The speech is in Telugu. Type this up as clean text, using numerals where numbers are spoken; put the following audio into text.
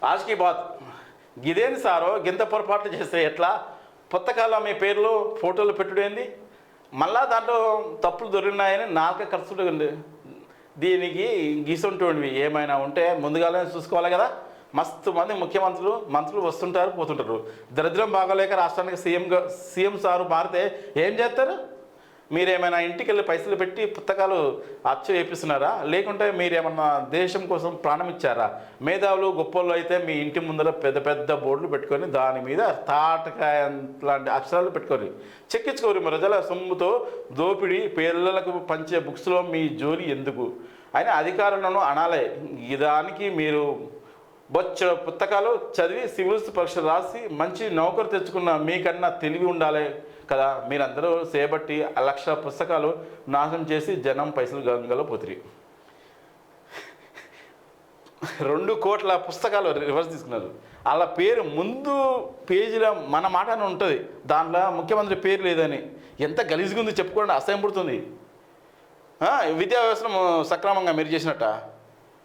ఆజ్కి బాత్ గిదేంది సారో గింత పొరపాట్లు చేస్తే ఎట్లా పుస్తకాల మీ పేర్లు ఫోటోలు పెట్టుడేంది మళ్ళా దాంట్లో తప్పులు దొరికినాయని నాలుక ఖర్చుంటుంది దీనికి గీసుంటుండివి ఏమైనా ఉంటే ముందుగానే చూసుకోవాలి కదా మస్తు మంది మంత్రులు వస్తుంటారు పోతుంటారు దరిద్రం బాగోలేక రాష్ట్రానికి సీఎం సారు మారితే ఏం చేస్తారు మీరేమైనా ఇంటికి వెళ్ళి పైసలు పెట్టి పుస్తకాలు అచ్చు వేపిస్తున్నారా లేకుంటే మీరేమన్నా దేశం కోసం ప్రాణం ఇచ్చారా మేధావులు గొప్పలు అయితే మీ ఇంటి ముందర పెద్ద పెద్ద బోర్డులు పెట్టుకొని దాని మీద తాటకాయ లాంటి అక్షరాలు పెట్టుకొని చెక్కించుకోరు ప్రజల సొమ్ముతో దోపిడీ పిల్లలకు పంచే బుక్స్లో మీ జోలి ఎందుకు అని అధికారులను అనాలే దానికి మీరు బొచ్చ పుస్తకాలు చదివి సివిల్స్ పరీక్షలు రాసి మంచి నౌకరు తెచ్చుకున్న మీకన్నా తెలివి ఉండాలి కదా మీరందరూ చేపట్టి 1,00,000 పుస్తకాలు నాశనం చేసి జనం పైసలు గంగలో పోతిరి 2 కోట్ల పుస్తకాలు రివర్స్ తీసుకున్నారు వాళ్ళ పేరు ముందు పేజీలో మన మాట అని ఉంటుంది దాంట్లో ముఖ్యమంత్రి పేరు లేదని ఎంత గలీజ్గా ఉంది చెప్పుకోండి అసహ్యం పుడుతుంది విద్యా వ్యవస్థను సక్రమంగా మీరు చేసినట్ట